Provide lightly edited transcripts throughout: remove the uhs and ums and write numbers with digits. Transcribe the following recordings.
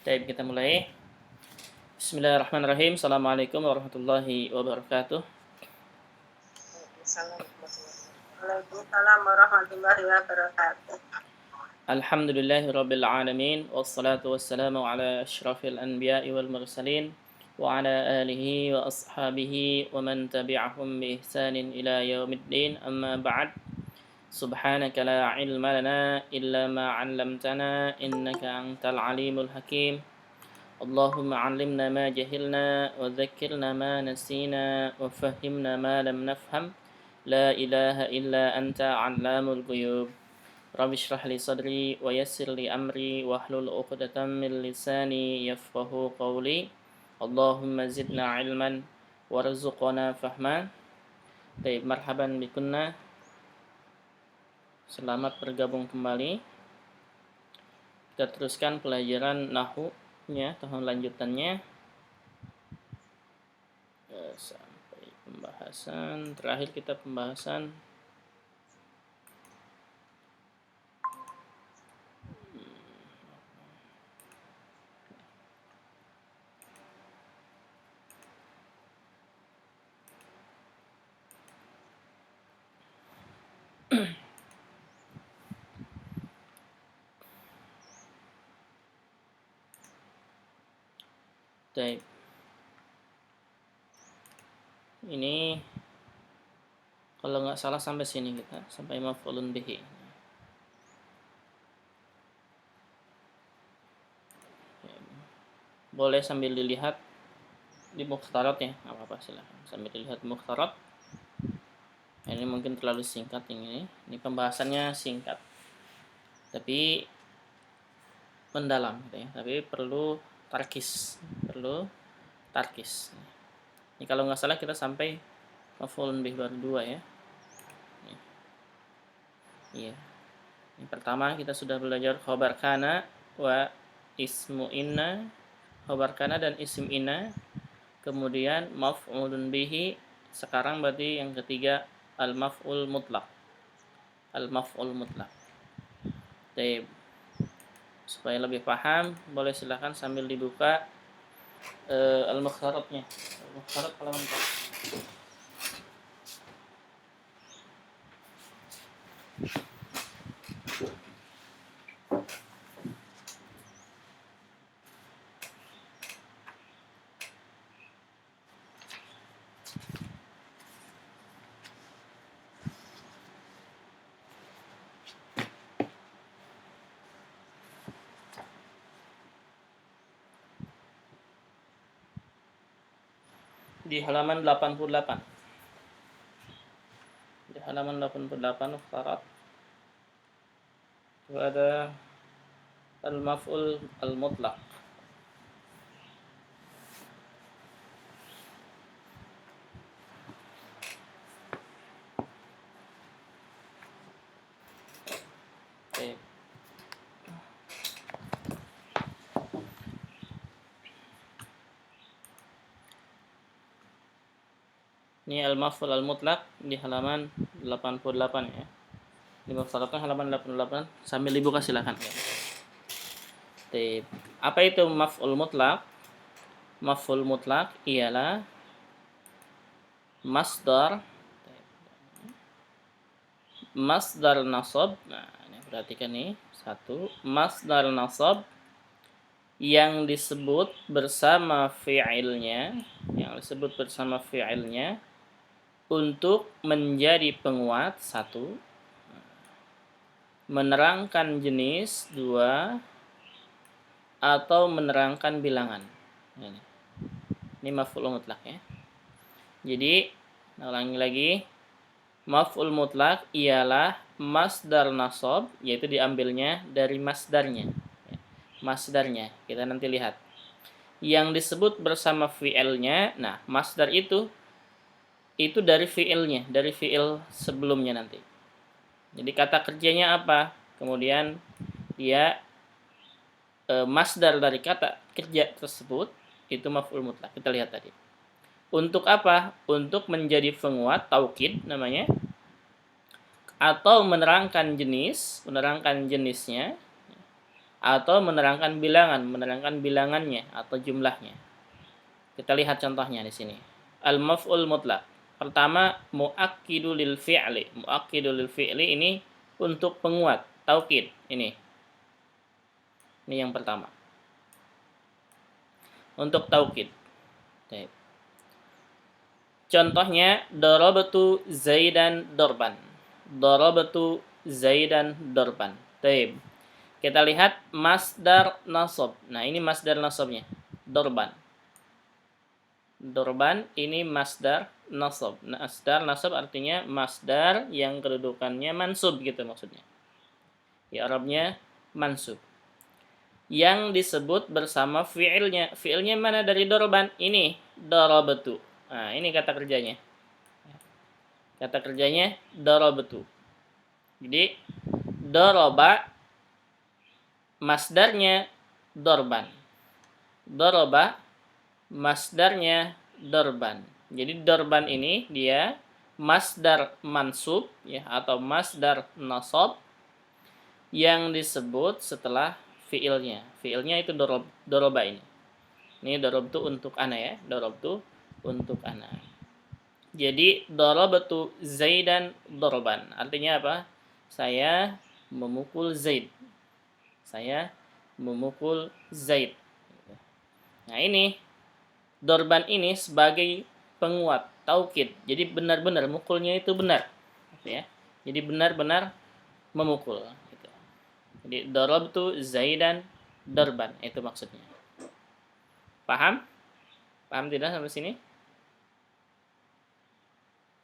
Baik, kita mulai. Bismillahirrahmanirrahim. Assalamualaikum warahmatullahi wabarakatuh. Waalaikumsalam warahmatullahi wabarakatuh. Alhamdulillahi rabbil alamin. Wassalatu wassalamu ala asyrafil anbiya'i wal mursalin. Wa ala alihi wa ashabihi wa man tabi'ahum bi ihsanin ila yaumiddin. Amma ba'd. Subhanaka la ilma lana illa ma 'allamtana innaka antal alimul hakim. اللهم علمنا ما جهلنا وذكرنا ما نسينا وفهمنا ما لم نفهم لا إله إلا أنت علام الغيوب رب اشرح لي صدري ويسر لي أمري واحلل عقدة من لساني يفقه قولي اللهم زدنا علما وارزقنا فهما. Baik, marhaban bikunna. Selamat bergabung kembali. Kita teruskan pelajaran Nahwu tahun lanjutannya sampai pembahasan terakhir kita pembahasan Baik. Ini kalau nggak salah sampai sini kita, sampai maf'ulun bihi. Boleh sambil dilihat di mukhtarat ya, apa-apa silahkan. Sambil dilihat mukhtarat. Ini mungkin terlalu singkat ini. Ini pembahasannya singkat. Tapi mendalam gitu ya. Tapi perlu tarkis. Ini kalau nggak salah kita sampai maf'ulun bih baru 2 ya. Iya. Yang pertama kita sudah belajar khobar kana wa ismu inna, khobar kana dan isim inna. Kemudian maf'ulun bihi. Sekarang berarti yang ketiga al-maf'ul mutlaq. Baik. Supaya lebih paham, boleh silakan sambil dibuka al-mukhtaratnya. Al-mukhtarat halaman 4. Di halaman 88. Di halaman 88 mukhtarat itu ada al-maf'ul al-mutlaq. Oke. Ini al-maf'ul al-mutlaq di halaman 88 ya. Di mukhtaratnya halaman 88 sambil dibuka silakan. Apa itu maf'ul mutlaq? Maf'ul mutlaq ialah masdar nasab. Nah, ini perhatikan nih. 1. Masdar nasab yang disebut bersama fi'ilnya, untuk menjadi penguat 1, menerangkan jenis 2, atau menerangkan bilangan. Ini maf'ul mutlaq ya. Jadi, ulangi lagi. Maf'ul mutlaq ialah masdar nasab, yaitu diambilnya dari masdarnya. Masdarnya, kita nanti lihat. Yang disebut bersama fi'ilnya, nah masdar itu dari fi'ilnya, dari fi'il sebelumnya nanti. Jadi kata kerjanya apa? Kemudian dia masdar dari kata kerja tersebut itu maf'ul mutlaq. Kita lihat tadi. Untuk apa? Untuk menjadi penguat, taukid namanya, atau menerangkan jenisnya, atau menerangkan bilangan, menerangkan bilangannya atau jumlahnya. Kita lihat contohnya di sini. Al-maf'ul mutlaq. Pertama, muakkidu lil fi'li. Muakkidu lil fi'li ini untuk penguat, taukid. Ini yang pertama. Untuk taukid. Baik. Contohnya, darabtu Zaidan darban. Darabtu Zaidan darban. Baik. Kita lihat masdar nasab. Nah, ini masdar nasabnya. Darban. Darban ini masdar nasab. Masdar nasab artinya masdar yang kedudukannya mansub gitu maksudnya. Ya, Arabnya mansub. Yang disebut bersama fi'ilnya. Fi'ilnya mana dari darban? Ini darabtu. Nah, ini kata kerjanya. Kata kerjanya darabtu. Jadi daraba masdarnya darban. Daraba masdarnya darban. Jadi darban ini dia masdar mansub ya atau masdar nasab yang disebut setelah fiilnya. Fiilnya itu doroba ini. Ini darabtu untuk ana ya. Darabtu untuk ana. Jadi darabtu Zaidan darban. Artinya apa? Saya memukul Zaid. Saya memukul Zaid. Nah, ini dorban ini sebagai penguat, taukid. Jadi benar-benar mukulnya itu benar. Ya. Jadi benar-benar memukul. Gitu. Jadi darabtu Zaidan darban. Itu maksudnya. Paham? Paham tidak sampai sini?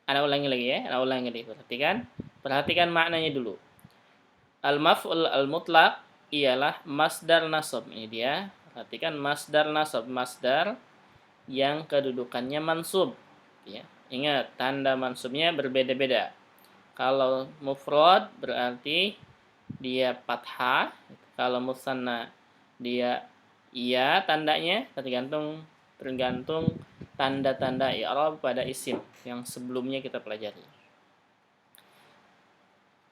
Ana ulangi lagi ya. Ana ulangi lagi. Perhatikan maknanya dulu. Al-maf'ul al-mutlaq ialah masdar nasab. Ini dia. Perhatikan masdar nasab. Masdar yang kedudukannya mansub. Ya. Ingat, tanda mansubnya berbeda-beda. Kalau mufrad berarti dia fathah. Kalau musanna dia iya tandanya, tergantung tanda-tanda i'rab pada isim yang sebelumnya kita pelajari.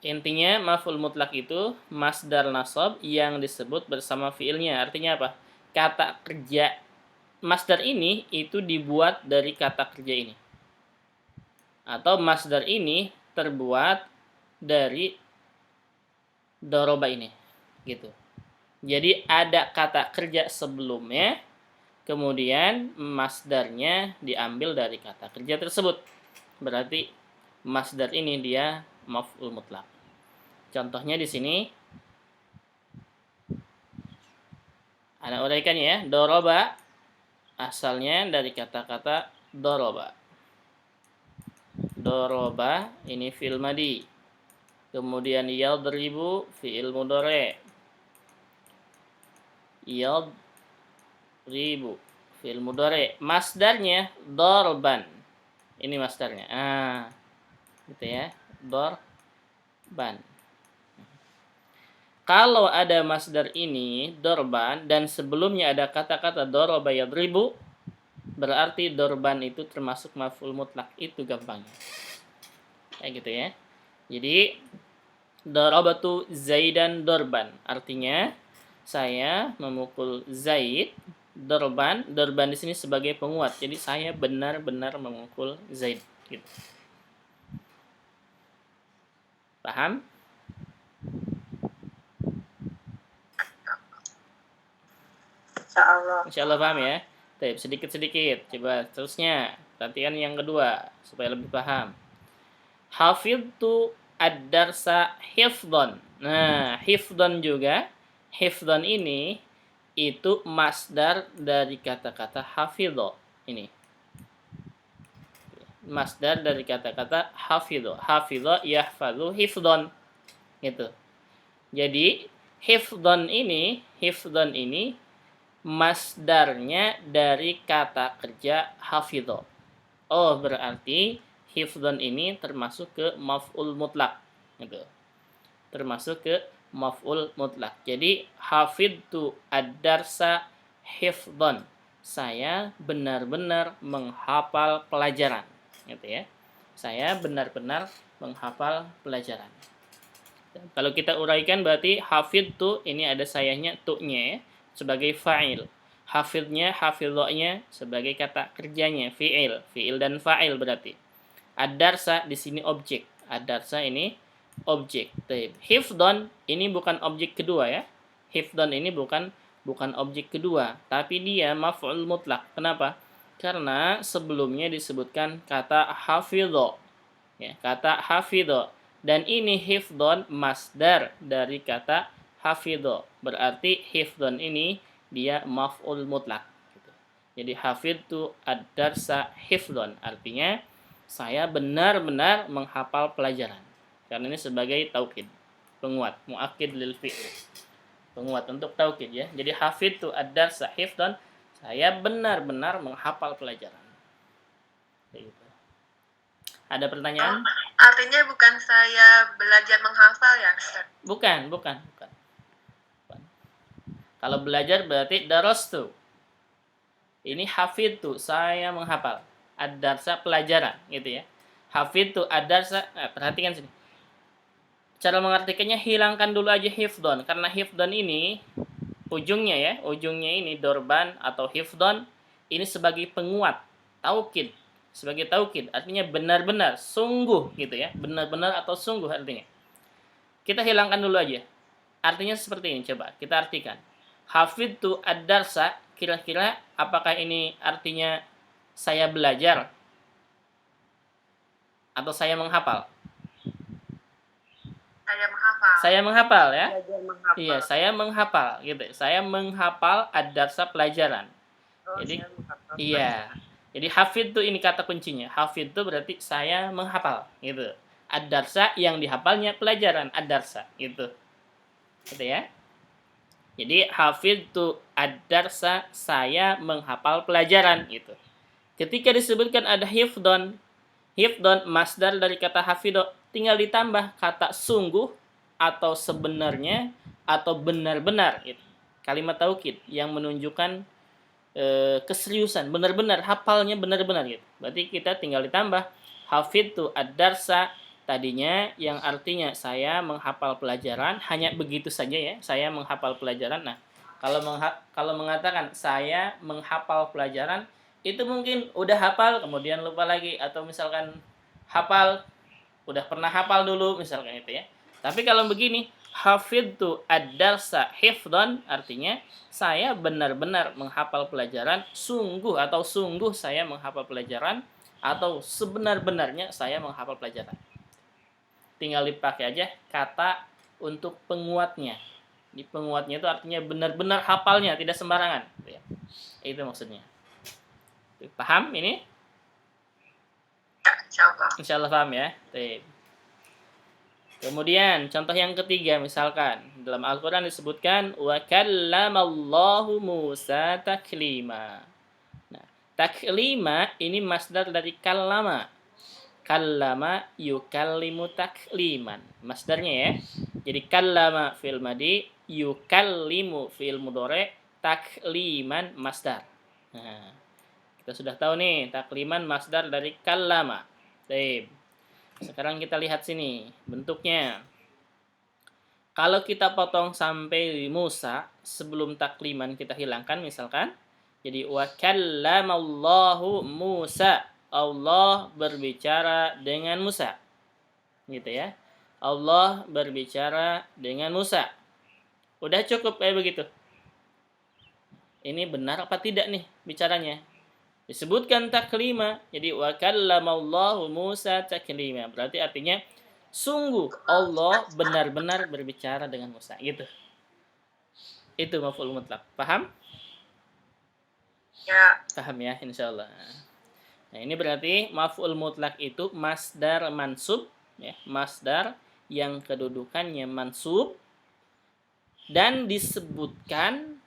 Intinya maf'ul mutlak itu masdar nasab yang disebut bersama fiilnya. Artinya apa? Kata kerja masdar ini itu dibuat dari kata kerja ini. Atau masdar ini terbuat dari doroba ini. Gitu. Jadi ada kata kerja sebelumnya, kemudian masdarnya diambil dari kata kerja tersebut. Berarti masdar ini dia maf'ul mutlak. Contohnya di sini ana uraikan ya, doroba asalnya dari kata-kata doroba. Doroba ini fi'il madi. Kemudian yadribu fi'il mudhari'. Yadribu fi'il mudhari'. Masdarnya dorban. Ini masdarnya. Gitu ya. Dorban. Kalau ada masdar ini, dorban, dan sebelumnya ada kata-kata doroba yadribu, berarti dorban itu termasuk maf'ul mutlak. Itu gampangnya. Kayak gitu ya. Jadi, darabatu Zaidan dorban. Artinya, saya memukul Zaid. Dorban di sini sebagai penguat. Jadi, saya benar-benar memukul Zaid. Gitu. Paham? Insya Allah paham ya. Tapi sedikit-sedikit. Coba terusnya. Perhatikan yang kedua supaya lebih paham. Hafidtu ad-darsa hifdhan. Nah, hifdhan juga. Hifdhan ini itu masdar dari kata-kata hafidho. Ini. Masdar dari kata-kata hafidho. Hafidho yahfadhu hifdhan. Gitu. Jadi, hifdhan ini masdarnya dari kata kerja hafidho. Oh, berarti hifdhan ini termasuk ke maf'ul mutlak. Gitu. Termasuk ke maf'ul mutlak. Jadi, hafidtu ad-darsa hifdhan. Saya benar-benar menghafal pelajaran. Gitu ya. Saya benar-benar menghafal pelajaran. Kalau kita uraikan berarti hafidtu ini ada sayanya tu-nya ya, sebagai fa'il. Hafidnya, hafidhanya sebagai kata kerjanya, fi'il. Fi'il dan fa'il berarti. Ad-darsa di sini objek. Ad-darsa ini objek. Hifdon ini bukan objek kedua ya. Hifdon ini bukan objek kedua, tapi dia maf'ul mutlak. Kenapa? Karena sebelumnya disebutkan kata hafidho. Ya, kata hafidho. Dan ini hifdon masdar dari kata hafidho. Berarti hifdon ini dia maf'ul mutlak. Jadi hafidtu ad-darsa hifdon. Artinya saya benar-benar menghafal pelajaran. Karena ini sebagai taukid, penguat, muakkid lil fi'l. Penguat untuk taukid ya. Jadi hafidtu ad-darsa hifdon, saya benar-benar menghafal pelajaran. Gitu. Ada pertanyaan? Artinya bukan saya belajar menghafal ya, Ustaz? Bukan. Kalau belajar berarti darastu. Ini hafidtu, saya menghafal. Ad-darsa pelajaran, gitu ya. Hafidtu ad-darsa, perhatikan sini. Cara mengartikannya hilangkan dulu aja hifdon, karena hifdon ini ujungnya ini dorban atau hifdon ini sebagai penguat, taukid, sebagai taukid, artinya benar-benar, sungguh gitu ya, benar-benar atau sungguh artinya. Kita hilangkan dulu aja. Artinya seperti ini, coba kita artikan. Hafidtu ad-darsa, kira-kira apakah ini artinya saya belajar atau saya menghafal? Saya menghafal ya. Iya, saya menghafal gitu. Saya menghafal ad-darsa pelajaran. Jadi iya. Jadi hafid itu ini kata kuncinya. Hafid itu berarti saya menghafal gitu. Ad-darsa yang dihafalnya pelajaran ad-darsa gitu. Gitu ya. Jadi hafid itu ad-darsa saya menghafal pelajaran gitu. Ketika disebutkan ada hifdon masdar dari kata hafido, tinggal ditambah kata sungguh atau sebenarnya atau benar-benar gitu. Kalimat taukid yang menunjukkan keseriusan, benar-benar hafalnya benar-benar gitu. Berarti kita tinggal ditambah hafidtu ad-darsa tadinya yang artinya saya menghafal pelajaran, hanya begitu saja ya, saya menghafal pelajaran. Nah, kalau mengatakan saya menghafal pelajaran itu mungkin udah hafal kemudian lupa lagi, atau misalkan hafal udah pernah hafal dulu misalkan itu ya. Tapi kalau begini, hafidtu ad-darsa hifdhan, artinya saya benar-benar menghafal pelajaran, sungguh atau sungguh saya menghafal pelajaran, atau sebenar-benarnya saya menghafal pelajaran. Tinggal dipakai aja kata untuk penguatnya. Di penguatnya itu artinya benar-benar hafalnya, tidak sembarangan. Itu maksudnya. Paham ini? Insyaallah paham ya. Kemudian contoh yang ketiga, misalkan dalam Al-Quran disebutkan wa kallamallahu Musa taklima. Nah, taklima ini masdar dari kallama. Kallama yukallimu takliman. Masdarnya ya. Jadi kallama fil madi, yukallimu fil mudhari, takliman masdar. Nah, kita sudah tahu nih takliman masdar dari kallama. Baik. Sekarang kita lihat sini bentuknya. Kalau kita potong sampai Musa, sebelum takliman kita hilangkan misalkan. Jadi wa kallamallahu Musa. Allah berbicara dengan Musa. Gitu ya. Allah berbicara dengan Musa. Udah cukup kayak begitu. Ini benar apa tidak nih bicaranya? Disebutkan taklima, jadi wa kallamallahu Musa taklima. Berarti artinya sungguh Allah benar-benar berbicara dengan Musa, gitu. Itu maf'ul mutlak. Paham? Ya. Paham ya, insyaallah. Nah, ini berarti maf'ul mutlak itu masdar mansub ya, masdar yang kedudukannya mansub dan disebutkan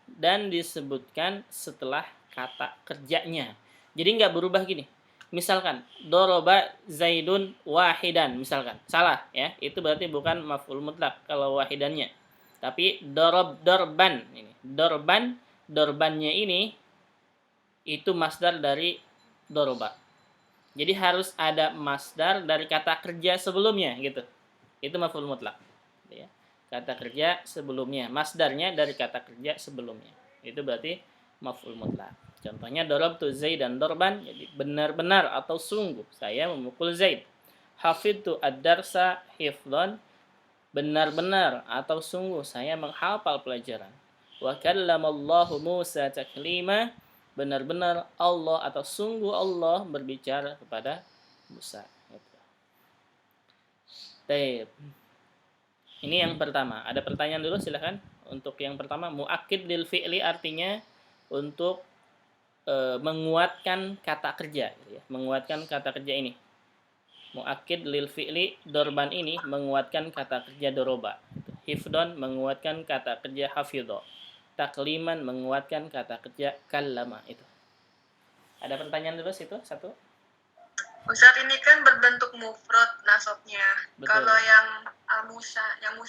setelah kata kerjanya. Jadi nggak berubah gini. Misalkan doroba zaidun wahidan misalkan. Salah ya. Itu berarti bukan maf'ul mutlak kalau wahidannya. Tapi dorban ini. Dorbannya ini itu masdar dari doroba. Jadi harus ada masdar dari kata kerja sebelumnya gitu. Itu maf'ul mutlak. gitu ya. Kata kerja sebelumnya, masdarnya dari kata kerja sebelumnya. Itu berarti maf'ul mutlak. Contohnya darabtu Zaidan darban, jadi benar-benar atau sungguh saya memukul Zaid. Hafidtu ad-darsa hifdhan, benar-benar atau sungguh saya menghafal pelajaran. Wa kallamallahu Musa taklima, benar-benar Allah atau sungguh Allah berbicara kepada Musa. Gitu. Baik. Ini yang pertama. Ada pertanyaan dulu silahkan. Untuk yang pertama, muakkid lil fi'li artinya untuk menguatkan kata kerja, gitu ya. Menguatkan kata kerja ini. Muakkid lil fi'li dorban ini menguatkan kata kerja doroba. Hifdon menguatkan kata kerja hafidho. Takliman menguatkan kata kerja kallama itu. Ada pertanyaan dulu situ satu? Ustaz, ini kan berbentuk mufrad nasabnya. Betul. Kalau yang musana, yang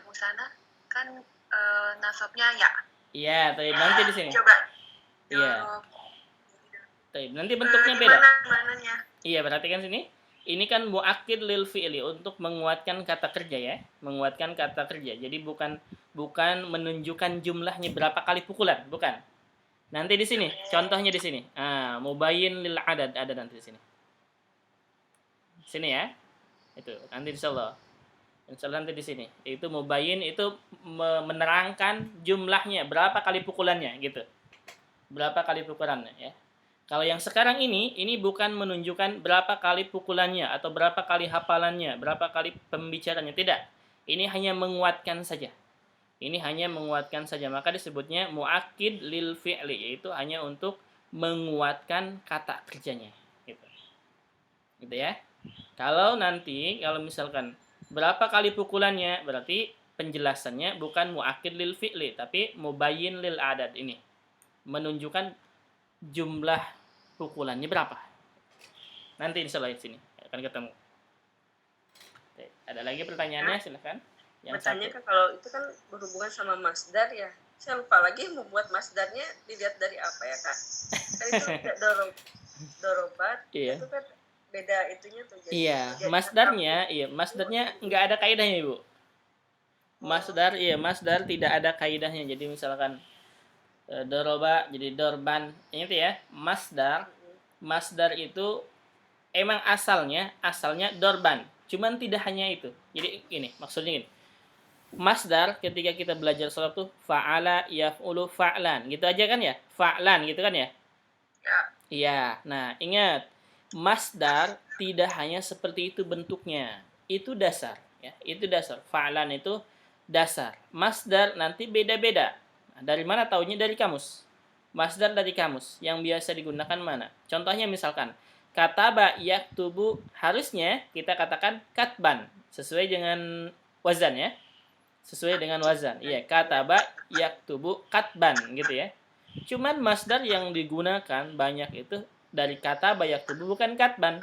musana kan nasabnya ya. Iya, tadi nanti di sini. Coba. Iya. Nanti bentuknya beda. Mananya? Iya, perhatikan sini. Ini kan muakkid lil fi'li untuk menguatkan kata kerja ya, menguatkan kata kerja. Jadi bukan menunjukkan jumlahnya berapa kali pukulan, bukan. Nanti di sini, contohnya di sini. Mubayyin lil adad ada nanti di sini. Sini ya. Itu nanti insyaallah. Insyaallah nanti di sini. Itu mubayyin itu menerangkan jumlahnya, berapa kali pukulannya gitu. Berapa kali pukulannya ya. Kalau yang sekarang ini bukan menunjukkan berapa kali pukulannya atau berapa kali hafalannya, berapa kali pembicaranya, tidak. Ini hanya menguatkan saja. Ini hanya menguatkan saja, maka disebutnya muakkid lil fi'li, yaitu hanya untuk menguatkan kata kerjanya gitu. Gitu ya. Kalau misalkan berapa kali pukulannya, berarti penjelasannya bukan muakkid lil fi'li tapi mubayyin lil adad ini. Menunjukkan jumlah pukulannya berapa. Nanti insyaallah di sini akan ketemu. Oke, ada lagi pertanyaannya, silakan. Yang bertanya kan kalau itu kan berhubungan sama masdar ya. Saya lupa lagi membuat masdarnya dilihat dari apa ya Kak? Kan itu dorobat, iya. Itu kan beda itunya tuh. Jadi, iya, masdarnya nggak ada kaidahnya Ibu. Masdar tidak ada kaidahnya. Jadi misalkan doroba jadi dorban, ini tuh ya, masdar itu emang asalnya dorban. Cuman tidak hanya itu. Jadi ini maksudnya ini. Masdar ketika kita belajar sholat tuh fa'ala yaf'ulu fa'lan gitu aja kan ya, fa'lan gitu kan ya. Iya. Nah ingat, masdar tidak hanya seperti itu bentuknya, itu dasar ya, itu dasar. Fa'lan itu dasar. Masdar nanti beda-beda. Nah, dari mana taunya? Dari kamus. Masdar dari kamus yang biasa digunakan mana? Contohnya misalkan kataba yaktubu, harusnya kita katakan katban sesuai dengan wazan ya. Sesuai dengan wazan. Iya, kataba yaktubu katban gitu ya. Cuman masdar yang digunakan banyak itu dari kataba yaktubu bukan katban,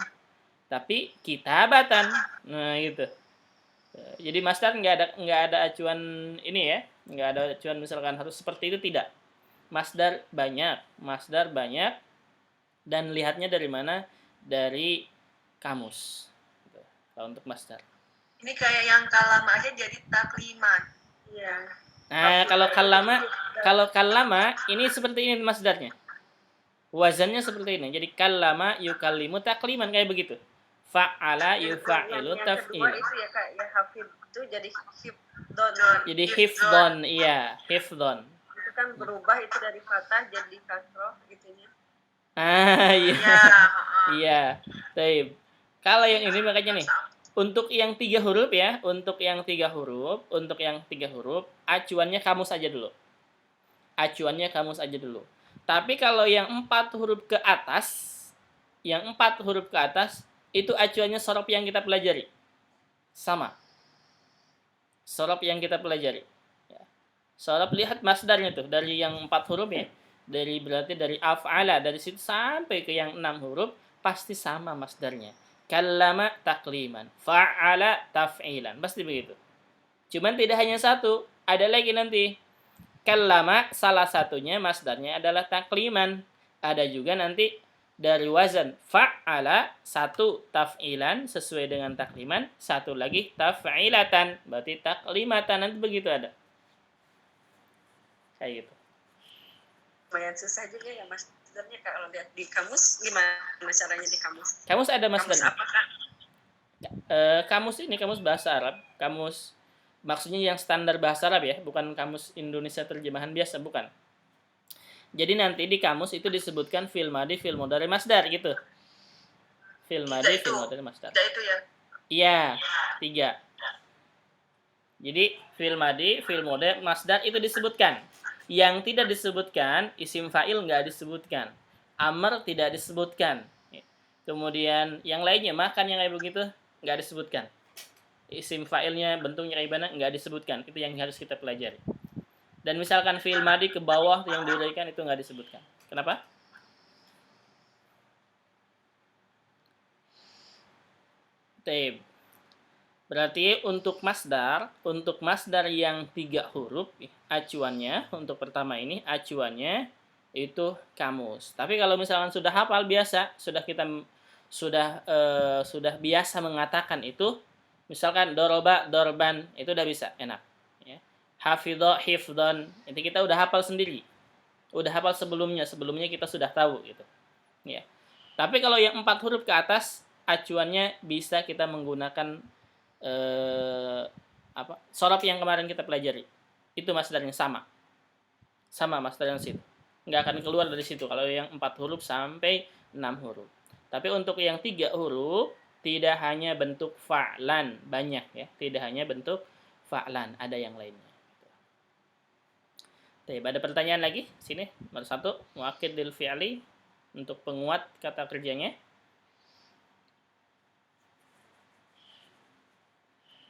tapi kitabatan. Nah, gitu. Jadi masdar nggak ada acuan ini ya. Nggak ada acuan misalkan harus seperti itu, tidak. Masdar banyak dan lihatnya dari mana? Dari kamus. Gitu. Kalau untuk masdar. Ini kayak yang kalama aja jadi takliman. Iya. Nah, kalau kalama ini seperti ini masdarnya. Wazannya seperti ini. Jadi kalama yukallimu takliman, kayak begitu. Fa'ala yufa'ilu taf'il. Yang kedua itu ya Kak, ya hafid itu jadi hifdon. Jadi hifdon, iya, hifdon. Itu kan berubah itu dari fathah jadi kasroh gitunya. Iya. Iya. Baik. Kalau yang ini makanya nih. Untuk yang 3 huruf ya, untuk yang tiga huruf, acuannya kamus aja dulu. Tapi kalau yang 4 huruf ke atas, itu acuannya sorof yang kita pelajari. Sama. Sorof yang kita pelajari. Ya. Sorof, lihat masdarnya tuh, dari yang 4 huruf ya. Berarti dari af'ala, dari situ sampai ke yang 6 huruf, pasti sama masdarnya. Kallama takliman, fa'ala taf'ilan, pasti begitu. Cuman tidak hanya satu, ada lagi nanti. Kallama salah satunya masdarnya adalah takliman. Ada juga nanti dari wazan fa'ala, satu taf'ilan sesuai dengan takliman, satu lagi taf'ilatan, berarti taklimatan, nanti begitu ada. Kayak gitu. Lumayan susah juga ya masdarnya kalau lihat di kamus, gimana caranya di kamus? Kamus ada Kamus masdarnya. apakah? Kamus ini kamus bahasa Arab, kamus maksudnya yang standar bahasa Arab ya, bukan kamus Indonesia terjemahan biasa, bukan. Jadi nanti di kamus itu disebutkan fi'il madhi, fi'il mudhari, masdar gitu. Fi'il madhi, fi'il mudhari, masdar. Tidak itu ya. Iya, 3. Jadi fi'il madhi, fi'il mudhari, masdar itu disebutkan. Yang tidak disebutkan isim fa'il nggak disebutkan. Amr tidak disebutkan. Kemudian yang lainnya makan yang kayak begitu nggak disebutkan. Isim fa'ilnya bentuknya kayak gimana nggak disebutkan. Itu yang harus kita pelajari. Dan misalkan fi'il madhi ke bawah yang diuraikan itu nggak disebutkan. Kenapa? Taib. Berarti untuk masdar yang 3 huruf, acuannya untuk pertama ini acuannya itu kamus. Tapi kalau misalkan sudah hafal biasa, sudah biasa mengatakan itu, misalkan doroba, dorban, itu udah bisa, enak. Ya. Hafidho, hifdon, itu kita udah hafal sendiri. Udah hafal sebelumnya kita sudah tahu gitu. Ya. Tapi kalau yang 4 huruf ke atas, acuannya bisa kita menggunakan sorof yang kemarin kita pelajari. Itu masdarnya sama masdar yang situ, nggak akan keluar dari situ kalau yang 4 huruf sampai 6 huruf. Tapi untuk yang 3 huruf tidak hanya bentuk fa'lan, banyak ya, tidak hanya bentuk fa'lan, ada yang lainnya. Ada pertanyaan lagi sini, nomor 1 muakkid lil fi'li, untuk penguat kata kerjanya.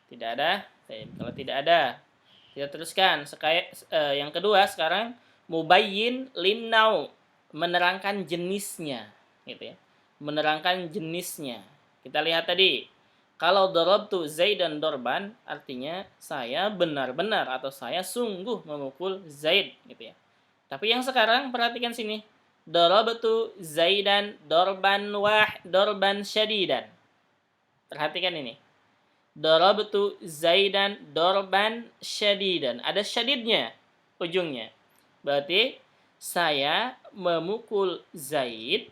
Tidak ada. Kalau tidak ada, kita teruskan. Yang kedua sekarang mubayyin linnau, menerangkan jenisnya, gitu ya. Menerangkan jenisnya. Kita lihat tadi, kalau darabtu Zaidan dorban, artinya saya benar-benar atau saya sungguh memukul Zaid, gitu ya. Tapi yang sekarang perhatikan sini, darabtu Zaidan dorban syadidan. Perhatikan ini. Darabtu Zaidan dorban syadidan. Ada syadidnya ujungnya. Berarti saya memukul Zaid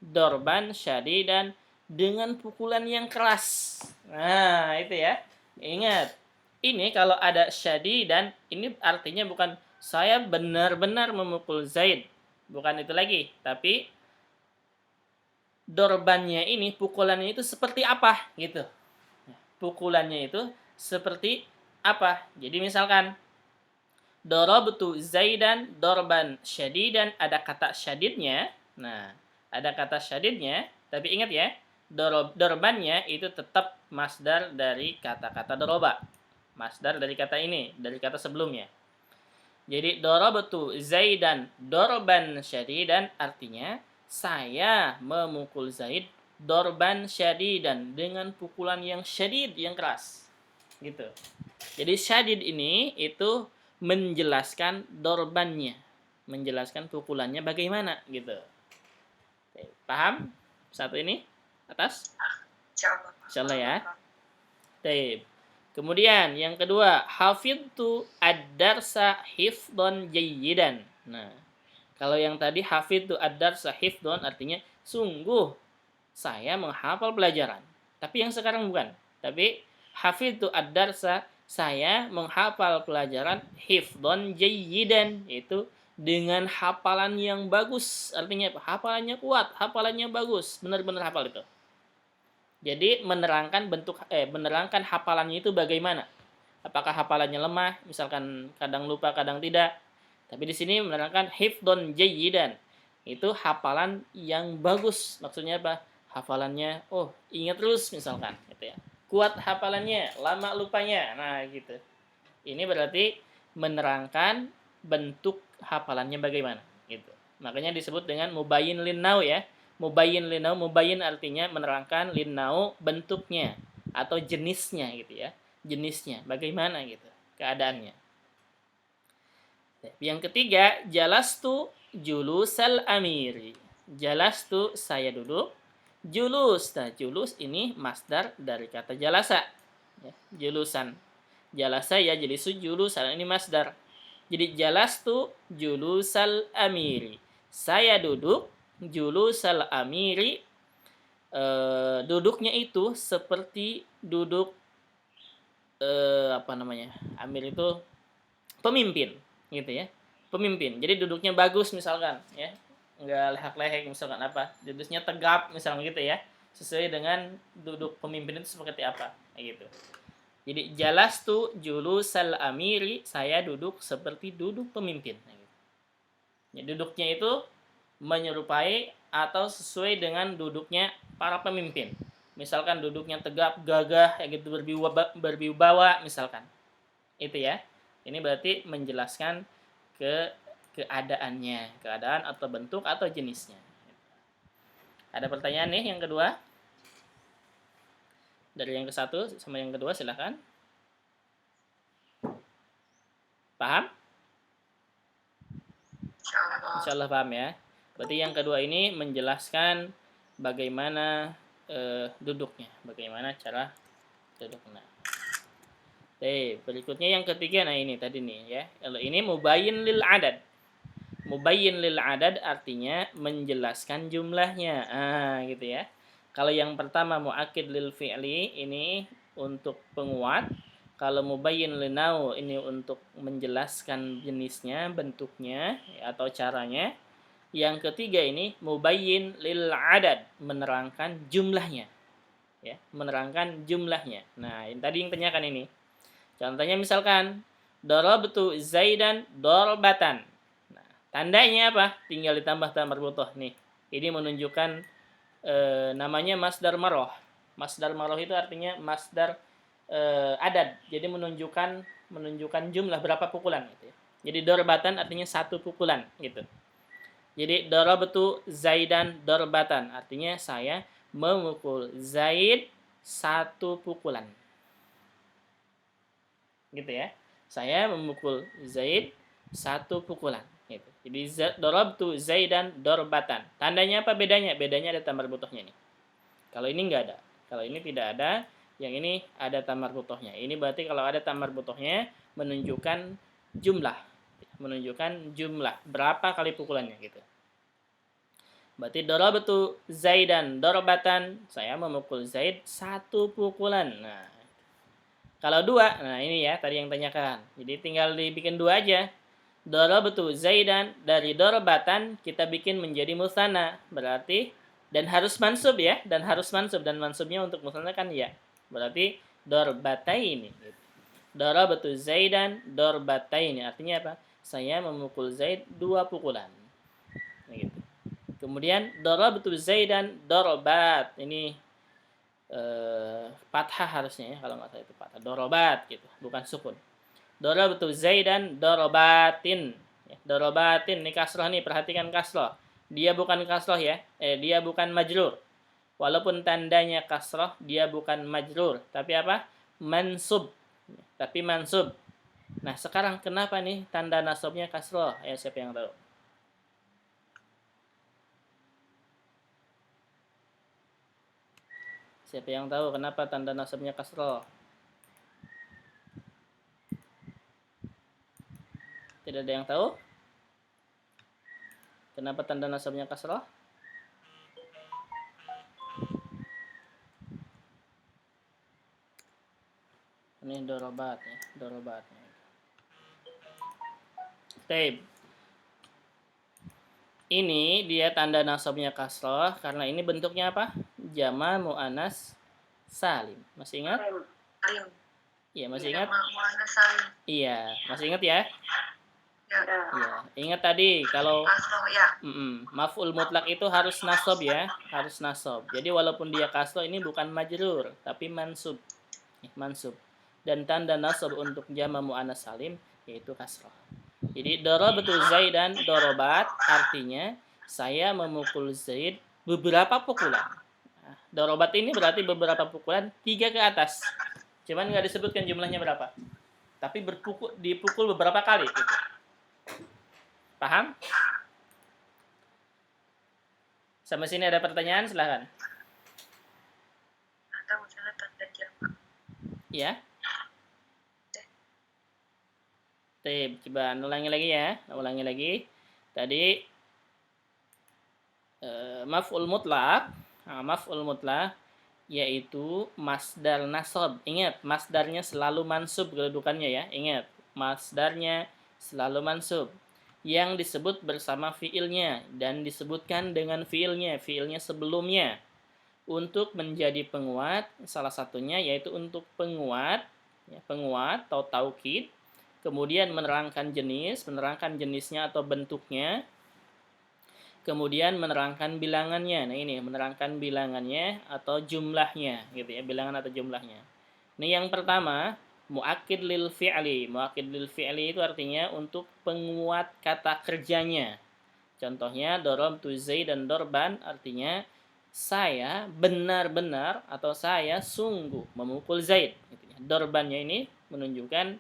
dorban syadidan dengan pukulan yang keras. Nah, itu ya. Ingat. Ini kalau ada syadidan, ini artinya bukan saya benar-benar memukul Zaid. Bukan itu lagi. Tapi dorbannya ini, pukulannya itu seperti apa gitu. Pukulannya itu seperti apa? Jadi misalkan darabtu Zaidan dorban syadidan, ada kata syadidnya. Nah, ada kata syadidnya, tapi ingat ya, dorbannya itu tetap masdar dari kata-kata doroba. Masdar dari kata ini, dari kata sebelumnya. Jadi darabtu Zaidan dorban syadidan artinya saya memukul Zaid dorban syadidan, dengan pukulan yang syadid, yang keras. Gitu. Jadi syadid ini itu menjelaskan dorbannya, menjelaskan pukulannya bagaimana gitu. Paham? Satu ini atas? Insyaallah ya. Baik. Kemudian yang kedua, hafidtu ad-darsa hifdhan jayyidan. Nah, kalau yang tadi hafidtu ad-darsa hifdhan artinya sungguh saya menghafal pelajaran. Tapi yang sekarang bukan. Tapi hafidtu ad-darsa, saya menghafal pelajaran hifdhan jayyidan, itu dengan hafalan yang bagus. Artinya apa? Hafalannya kuat, hafalannya bagus, benar-benar hafal itu. Jadi menerangkan hafalannya itu bagaimana? Apakah hafalannya lemah, misalkan kadang lupa, kadang tidak. Tapi di sini menerangkan hifdhan jayyidan. Itu hafalan yang bagus. Maksudnya apa? Hafalannya, ingat terus misalkan, gitu ya. Kuat hafalannya, lama lupanya. Nah, gitu. Ini berarti menerangkan bentuk hafalannya bagaimana, gitu. Makanya disebut dengan mubayyin linnau ya. Mubayyin linnau, mubayyin artinya menerangkan, linnau bentuknya atau jenisnya, gitu ya. Jenisnya bagaimana gitu, keadaannya. Yang ketiga, jalastu julusal amiri. Jalastu saya duduk. Julus. Nah, julus ini masdar dari kata jalasa. Ya, julusan. Jalasa ya jelisu julusan ini masdar. Jadi jalastu julusal amiri. Saya duduk julusal amiri. Duduknya itu seperti duduk apa namanya? Amir itu pemimpin, gitu ya. Pemimpin. Jadi duduknya bagus misalkan, ya. Enggak lehak-lehek misalkan apa. Duduknya tegap misalkan gitu ya. Sesuai dengan duduk pemimpin itu seperti apa, kayak gitu. Jadi jalastu julusal amiri, saya duduk seperti duduk pemimpin. Ya, duduknya itu menyerupai atau sesuai dengan duduknya para pemimpin. Misalkan duduknya tegap, gagah, kayak gitu berwibawa misalkan. Itu ya. Ini berarti menjelaskan keadaannya, keadaan atau bentuk atau jenisnya. Ada pertanyaan nih yang kedua? Dari yang ke satu sama yang kedua silahkan. Paham? Insya Allah paham ya. Berarti yang kedua ini menjelaskan bagaimana duduknya, bagaimana cara duduknya. Berikutnya yang ketiga, nah ini tadi nih ya. Kalau ini mubayyin lil adad. Mubayyin lil adad artinya menjelaskan jumlahnya. Gitu ya. Kalau yang pertama muakkid lil fi'li ini untuk penguat. Kalau mubayyin linau ini untuk menjelaskan jenisnya, bentuknya atau caranya. Yang ketiga ini mubayyin lil adad, menerangkan jumlahnya. Ya, menerangkan jumlahnya. Nah, ini tadi yang tanyakan ini. Contohnya misalkan darabtu Zaidan darbatan. Nah, tandanya apa? Tinggal ditambah ta marbuthah nih. Ini menunjukkan namanya masdar maroh. Masdar maroh itu artinya masdar adad. Jadi menunjukkan jumlah berapa pukulan gitu ya. Jadi darbatan artinya satu pukulan gitu. Jadi darabtu Zaidan darbatan artinya saya memukul Zaid satu pukulan. Gitu ya. Saya memukul Zaid satu pukulan gitu. Jadi darabtu Zaidan darbatan. Tandanya apa bedanya? Bedanya ada tamar butuhnya nih. Kalau ini enggak ada. Kalau ini tidak ada, yang ini ada tamar butuhnya. Ini berarti kalau ada tamar butuhnya menunjukkan jumlah. Menunjukkan jumlah berapa kali pukulannya gitu. Berarti darabtu Zaidan darbatan, saya memukul Zaid satu pukulan. Nah, kalau dua, nah ini ya tadi yang tanyakan. Jadi tinggal dibikin dua aja. Darabtu Zaidan dari darbatan kita bikin menjadi musanna. Berarti dan harus mansub ya, dan harus mansub dan mansubnya untuk musanna kan ya. Berarti darbataini gitu. Darabtu Zaidan darbataini artinya apa? Saya memukul Zaid dua pukulan. Nah, gitu. Kemudian darabtu Zaidan darabat. Ini fathah harusnya ya, kalau nggak salah itu fathah. Darabat gitu, bukan sukun. Darabtu Zaidan darabatin. Ya, darabatin ini kasroh nih, perhatikan kasroh. Dia bukan kasroh ya. Dia bukan majrur. Walaupun tandanya kasroh, dia bukan majrur, tapi apa? Mansub. Tapi mansub. Nah, sekarang kenapa nih tanda nasabnya kasroh? Ya, siapa yang tahu? Siapa yang tahu kenapa tanda nasabnya kasroh? Tidak ada yang tahu? Kenapa tanda nasabnya kasroh? Ini dorobat ya, dorobatnya. Taib. Ini dia tanda nasabnya kasroh karena ini bentuknya apa? Jama mu'anas salim. Masih ingat? Iya, masih ingat? Iya, masih ingat ya? Iya, ingat tadi kalau maf'ul mutlak itu harus nasab ya, harus nasab. Jadi walaupun dia kasroh ini bukan majrur, tapi mansub. Mansub. Dan tanda nasab untuk jama mu'anas salim yaitu kasroh. Jadi darabtu Zaidan darabat artinya saya memukul Zaid beberapa pukulan. Nah, darabat ini berarti beberapa pukulan 3 ke atas. Cuman nggak disebutkan jumlahnya berapa. Tapi dipukul beberapa kali gitu. Paham? Sampai sini ada pertanyaan, silahkan. Atau misalnya tanda jamak. Ya. Coba ulangi lagi ya. Ulangi lagi. Tadi maf'ul mutlak. Nah, maf'ul mutlak yaitu masdar nasab. Ingat, masdarnya selalu mansub kedudukannya ya. Ingat, masdarnya selalu mansub. Yang disebut bersama fiilnya dan disebutkan dengan fiilnya sebelumnya. Untuk menjadi penguat, salah satunya yaitu untuk penguat, ya, penguat atau taukid, kemudian menerangkan jenisnya atau bentuknya, kemudian menerangkan bilangannya. Nah ini menerangkan bilangannya atau jumlahnya, gitu ya, bilangan atau jumlahnya. Ini yang pertama, muakkid lil fi'li. Muakkid lil fi'li itu artinya untuk penguat kata kerjanya. Contohnya darabtu Zaidan darban, artinya saya benar-benar atau saya sungguh memukul Zaid. Gitu ya. Darbannya ini menunjukkan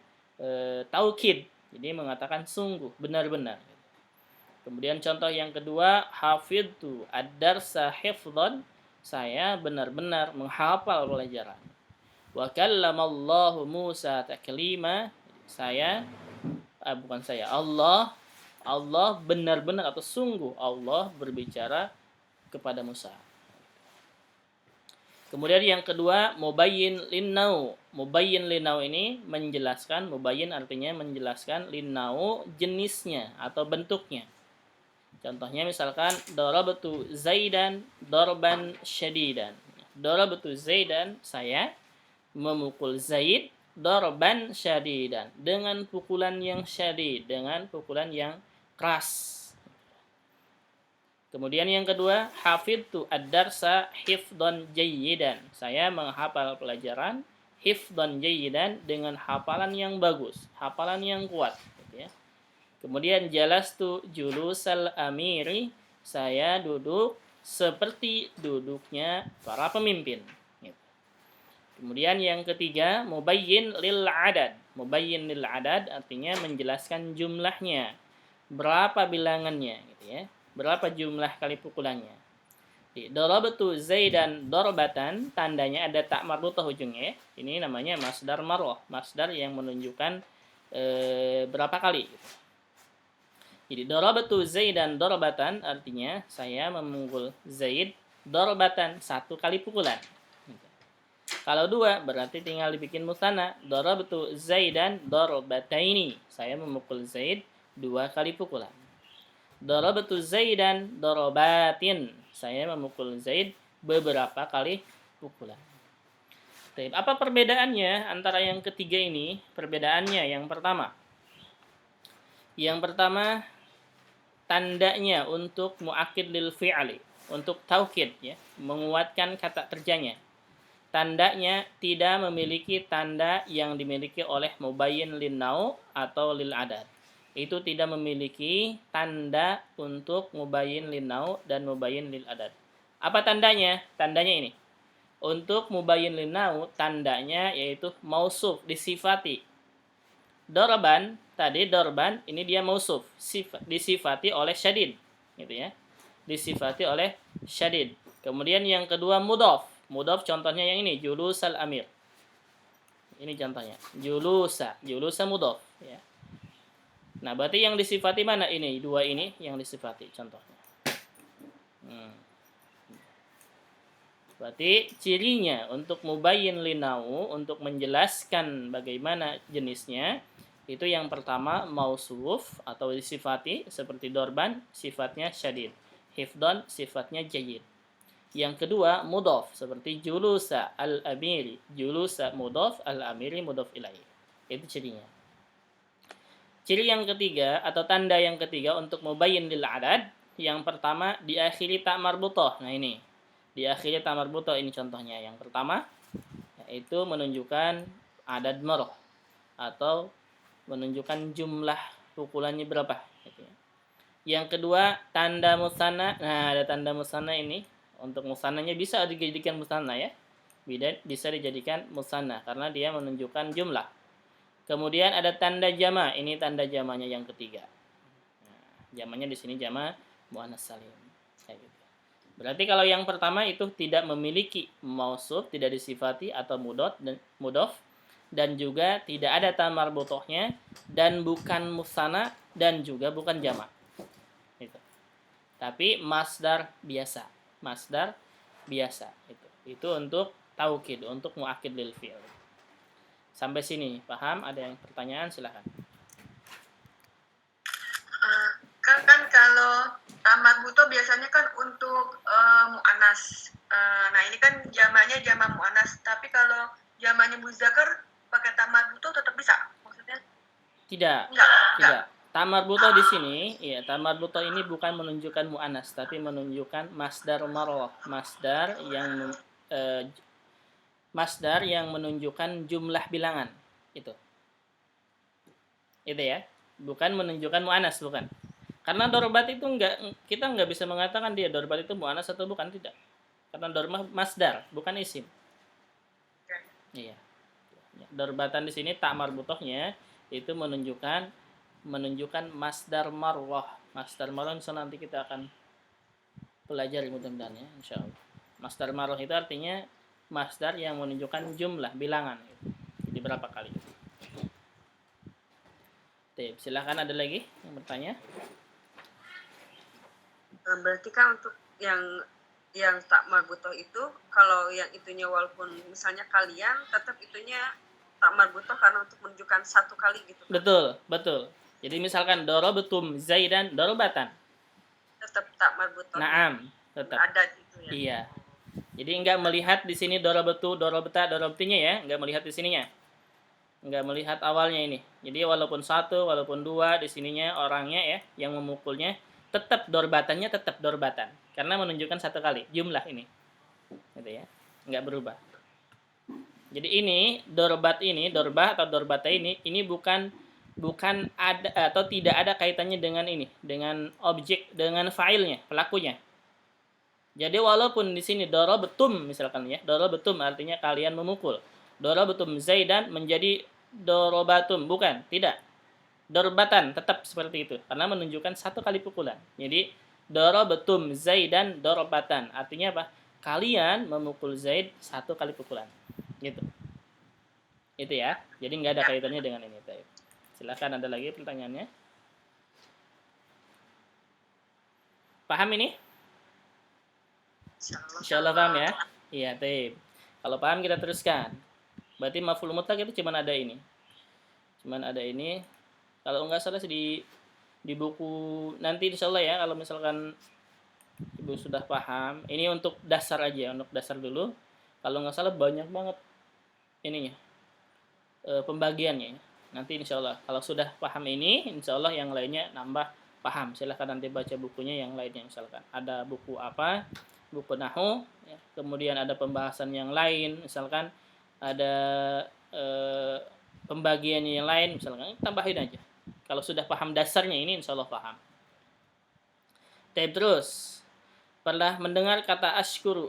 taukid, jadi mengatakan sungguh, benar-benar. Kemudian contoh yang kedua, hafidtu ad-darsa hifdhan, saya benar-benar menghafal pelajaran. Wa kallamallahu Musa taklima, Allah benar-benar atau sungguh Allah berbicara kepada Musa. Kemudian yang kedua, mubayyin linnau. Mubayyin linnau ini menjelaskan, mubayyin artinya menjelaskan, linnau jenisnya atau bentuknya. Contohnya misalkan darabtu Zaidan darban syadidan. Darabtu Zaidan, saya memukul Zaid darban syadidan, dengan pukulan yang syadid, dengan pukulan yang keras. Kemudian yang kedua, hafidtu ad-darsa hifdhan jayyidan. Saya menghafal pelajaran hifdhan jayyidan dengan hafalan yang bagus, hafalan yang kuat, gitu ya. Kemudian jalastu julusal amiri, saya duduk seperti duduknya para pemimpin. Gitu. Kemudian yang ketiga, mubayyin lil adad. Mubayyin lil adad artinya menjelaskan jumlahnya, berapa bilangannya, gitu ya. Berapa jumlah kali pukulannya. Darabtu Zaidan darbatan, tandanya ada tak marbutah ujungnya. Ini namanya masdar marrah, masdar yang menunjukkan berapa kali. Gitu. Jadi darabtu Zaidan darbatan artinya saya memukul Zaid darbatan, satu kali pukulan. Gitu. Kalau dua berarti tinggal dibikin musanna, darabtu Zaidan darbataini, saya memukul Zaid dua kali pukulan. Darabtu Zaidan darabatin, saya memukul Zaid beberapa kali pukulan. Apa perbedaannya antara yang ketiga ini? Perbedaannya yang pertama, tandanya untuk muakkid lil fi'li, untuk taukid ya, menguatkan kata kerjanya. Tandanya tidak memiliki tanda yang dimiliki oleh mubayyin lin nau atau lil adad. Itu tidak memiliki tanda untuk mubayyin lin nau dan mubayyin lil adad. Apa tandanya? Tandanya ini. Untuk mubayyin lin nau, tandanya yaitu mausuf, disifati. Dorban, tadi dorban, ini dia mausuf, disifati oleh syadid, gitu ya. Disifati oleh syadid. Kemudian yang kedua mudhaf. Mudhaf contohnya yang ini, julusal amir. Ini contohnya, julusa mudhaf, ya. Nah, berarti yang disifati mana ini? Dua ini yang disifati contohnya. Berarti cirinya untuk mubayyin linau, untuk menjelaskan bagaimana jenisnya, itu yang pertama mausuf atau disifati seperti dorban, sifatnya syadid. Hifdhan sifatnya jayyid. Yang kedua mudhaf seperti julusa al-amiri, julusa mudhaf, al-amiri mudhaf ilaih. Itu cirinya. Ciri yang ketiga atau tanda yang ketiga untuk mubayyin lil adad, yang pertama diakhiri ta marbutah. Nah ini, diakhiri ta marbutah ini contohnya. Yang pertama yaitu menunjukkan adad marah atau menunjukkan jumlah pukulannya berapa. Gitu ya. Yang kedua tanda musanna. Nah ada tanda musanna ini. Untuk musannanya bisa dijadikan musanna ya. Bisa dijadikan musanna karena dia menunjukkan jumlah. Kemudian ada tanda jama, ini tanda jamanya yang ketiga. Nah, jamanya di sini jama muannas salim. Kayak gitu. Berarti kalau yang pertama itu tidak memiliki mausuf, tidak disifati atau mudof, dan juga tidak ada tamar butohnya, dan bukan musana, dan juga bukan jamak. Itu. Tapi masdar biasa. Masdar biasa. Itu untuk taukid, untuk muakid lil fi'l. Sampai sini paham? Ada yang pertanyaan? Silahkan. Kan kalau tamar buto biasanya kan untuk mu'anas. Nah ini kan jamaknya jamak mu'anas. Tapi kalau jamaknya muzakkar pakai tamar buto tetap bisa? Maksudnya? Tidak. Enggak. Tamar buto di sini, ya tamar buto ini bukan menunjukkan mu'anas, tapi menunjukkan masdar marwah, masdar yang menunjukkan jumlah bilangan. Itu ya, bukan menunjukkan mu'anas, bukan. Karena dorbat itu kita nggak bisa mengatakan dia dorbat itu mu'anas atau bukan, tidak. Karena dorbat masdar, bukan isim. Iya. Dorbatan di sini tamar butohnya itu menunjukkan masdar marwah. Masdar marwah nanti kita akan pelajari mudah-mudahan ya, insyaallah. Masdar marwah itu artinya masdar yang menunjukkan jumlah bilangan. Jadi berapa kali? Silakan, ada lagi yang bertanya? Berarti kan untuk yang tak marbutoh itu, kalau yang itunya walaupun misalnya kalian, tetap itunya tak marbutoh karena untuk menunjukkan satu kali gitu. Betul. Jadi misalkan dorobetum zaidan dorobatan. Tetap tak marbutoh. Naam, tetap. Ada gitu ya. Iya. Jadi enggak melihat di sini dorobetu, dorobeta, dorobetinya ya, enggak melihat di sininya. Enggak melihat awalnya ini. Jadi walaupun satu, walaupun dua di sininya orangnya ya yang memukulnya, tetap dorbatannya tetap dorbatan karena menunjukkan satu kali jumlah ini. Gitu ya. Enggak berubah. Jadi ini dorbah atau dorbata ini bukan ada atau tidak ada kaitannya dengan ini, dengan objek, dengan fa'ilnya, pelakunya. Jadi walaupun di sini dorobetum misalkan ya, dorobetum artinya kalian memukul. Dorobetum zaidan menjadi dorobatum, bukan, tidak. Dorbatan tetap seperti itu karena menunjukkan satu kali pukulan. Jadi dorobetum zaidan dorobatan artinya apa? Kalian memukul Zaid satu kali pukulan. Gitu. Itu ya. Jadi nggak ada kaitannya dengan ini. Silakan, ada lagi pertanyaannya? Paham ini? Insyaallah paham ya. Iya, baik. Kalau paham kita teruskan. Berarti maf'ul mutlak itu cuman ada ini. Kalau nggak salah di buku nanti insyaallah ya, kalau misalkan Ibu sudah paham. Ini untuk dasar aja, untuk dasar dulu. Kalau nggak salah banyak banget ininya. Pembagiannya. Nanti insyaallah kalau sudah paham ini, insyaallah yang lainnya nambah paham. Silahkan nanti baca bukunya yang lainnya, misalkan ada buku apa, buku nahwu ya. Kemudian ada pembahasan yang lain, misalkan ada pembagiannya yang lain, misalkan tambahin aja. Kalau sudah paham dasarnya ini insyaallah paham. Terus pernah mendengar kata ashkuru,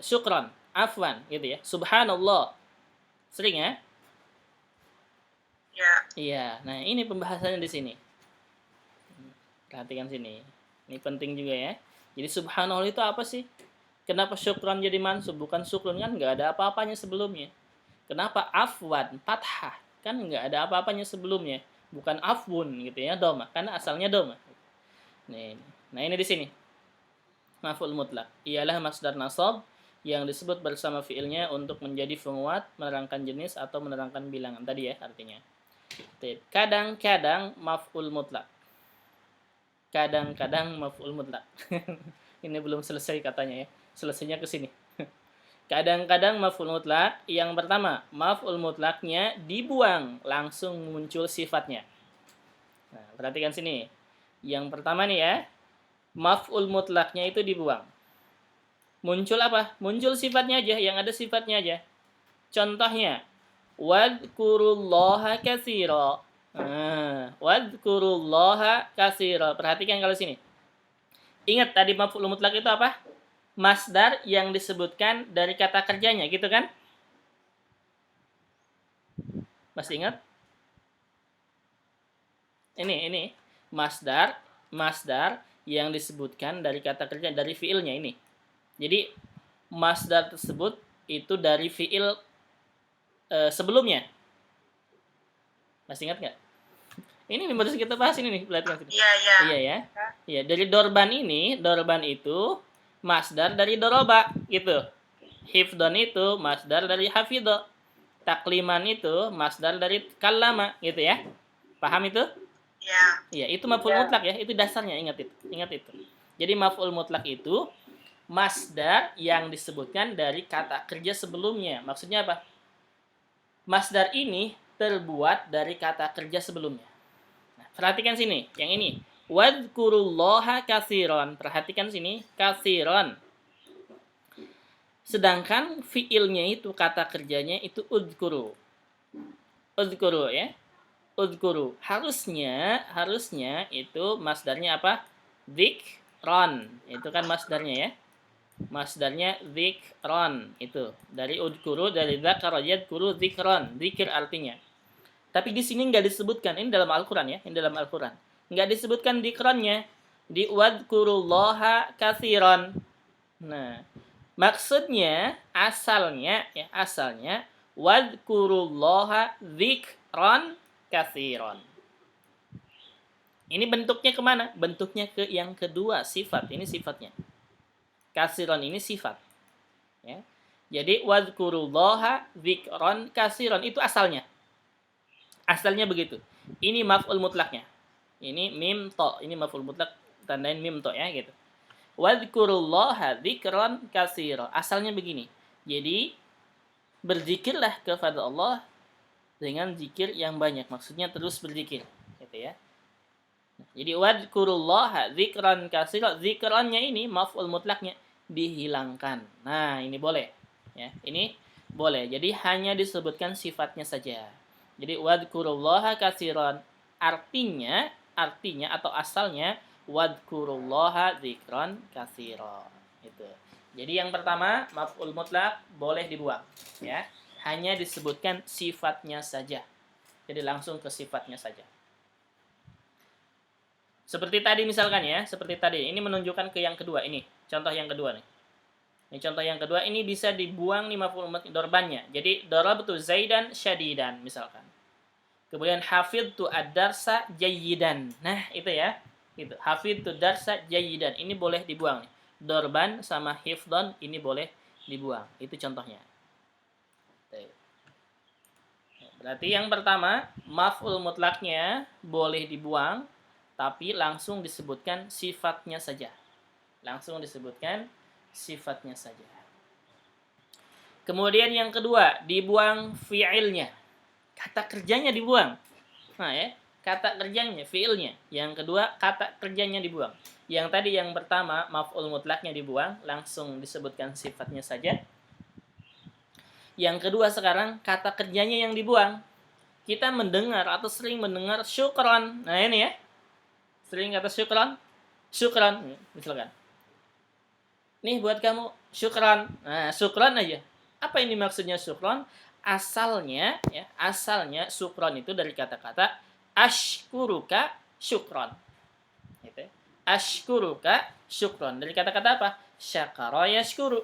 syukran, afwan gitu ya, subhanallah, sering ya? Ya. Iya, nah ini pembahasannya di sini. Perhatikan sini, ini penting juga ya. Jadi subhanallah itu apa sih? Kenapa syukran jadi mansub bukan syukran, kan nggak ada apa-apanya sebelumnya? Kenapa afwan fathah, kan nggak ada apa-apanya sebelumnya, bukan afwun gitu ya, doma, karena asalnya doma. Nah ini di sini. Maf'ul mutlak ialah masdar nasab yang disebut bersama fiilnya untuk menjadi penguat, menerangkan jenis atau menerangkan bilangan tadi ya artinya. Kadang-kadang maf'ul mutlak. Kadang-kadang maf'ul mutlak. Ini belum selesai katanya ya. Selesainya ke sini. Kadang-kadang maf'ul mutlak yang pertama, maf'ul mutlaknya dibuang, langsung muncul sifatnya. Nah, perhatikan sini. Yang pertama nih ya, maf'ul mutlaknya itu dibuang. Muncul apa? Muncul sifatnya aja, yang ada sifatnya aja. Contohnya, wadkurullaha katsira. Wadkurullaha katsira. Perhatikan kalau sini. Ingat tadi maf'ul mutlak itu apa? Masdar yang disebutkan dari kata kerjanya, gitu kan? Masih ingat? Ini masdar yang disebutkan dari kata kerja, dari fiilnya ini. Jadi masdar tersebut itu dari fiil sebelumnya. Masih ingat nggak? Ini nih baru kita bahas ini nih, perhatikan sini. Iya, iya. Iya ya. Iya, dari dorban ini, dorban itu masdar dari doroba gitu. Hifdon itu masdar dari hafidho. Takliman itu masdar dari kallama gitu ya. Paham itu? Iya. Iya, itu maf'ul mutlak ya, itu dasarnya, ingat itu. Ingat itu. Jadi maf'ul mutlak itu masdar yang disebutkan dari kata kerja sebelumnya. Maksudnya apa? Masdar ini terbuat dari kata kerja sebelumnya. Nah, perhatikan sini, yang ini. Wadkurullaha katsiran. Perhatikan sini, katsiran. Sedangkan fiilnya itu, kata kerjanya itu udkuru. Udkuru ya. Udkuru. Harusnya itu masdarnya apa? Dzikron. Itu kan masdarnya ya. Masdarnya dzikron itu. Dari udkuru, dari dzakara yadkuru dzikron. Dzikir artinya. Tapi di sini nggak disebutkan. Ini dalam Al-Quran ya. Ini dalam Al-Quran. Nggak disebutkan dzikronnya. Di wadkurullaha katsiran. Nah, maksudnya asalnya wadkurullaha dzikron katsiran. Ini bentuknya kemana? Bentuknya ke yang kedua, sifat. Ini sifatnya. Katsiran ini sifat. Ya. Jadi wadkurullaha dzikron katsiran itu asalnya. Asalnya begitu. Ini maf'ul mutlaknya. Ini mim to. Ini maf'ul mutlak tandain mim to ya gitu. Wadkurullaha dzikron katsiran. Asalnya begini. Jadi berzikirlah kepada Allah dengan zikir yang banyak. Maksudnya terus berzikir, gitu ya. Jadi wadkurullaha dzikran katsiran. Zikrannya ini maf'ul mutlaknya dihilangkan. Nah, ini boleh. Ya, ini boleh. Jadi hanya disebutkan sifatnya saja. Jadi wadkurullaha katsiran artinya atau asalnya wadkurullaha dzikran katsiran. Itu. Jadi yang pertama maf'ul mutlak boleh dibuang, ya. Hanya disebutkan sifatnya saja. Jadi langsung ke sifatnya saja. Seperti tadi misalkan ya, seperti tadi. Ini menunjukkan ke yang kedua ini. Contoh yang kedua nih. Ini contoh yang kedua, ini bisa dibuang nih maf'ul mutlak dorbannya. Jadi darabtu Zaidan syadidan misalkan. Kemudian hafidtu ad-darsa jayyidan. Nah, itu ya. Gitu. Hafidtu darsa jayyidan. Ini boleh dibuang nih. Dorban sama hifdon ini boleh dibuang. Itu contohnya. Berarti yang pertama, maf'ul mutlaknya boleh dibuang, tapi langsung disebutkan sifatnya saja. Langsung disebutkan sifatnya saja. Kemudian yang kedua, dibuang fi'ilnya. Kata kerjanya dibuang. Nah ya, kata kerjanya, fi'ilnya. Yang kedua, kata kerjanya dibuang. Yang tadi yang pertama, maf'ul mutlaknya dibuang, langsung disebutkan sifatnya saja. Yang kedua sekarang, kata kerjanya yang dibuang. Kita mendengar atau sering mendengar syukran. Nah ini ya. Sering kata syukran. Syukran, misalkan. Nih buat kamu, syukran. Nah, syukran aja. Apa ini maksudnya syukran? Asalnya syukran itu dari kata-kata ashkuruka syukran. Gitu. Ashkuruka syukran. Dari kata-kata apa? Syakara yashkuru.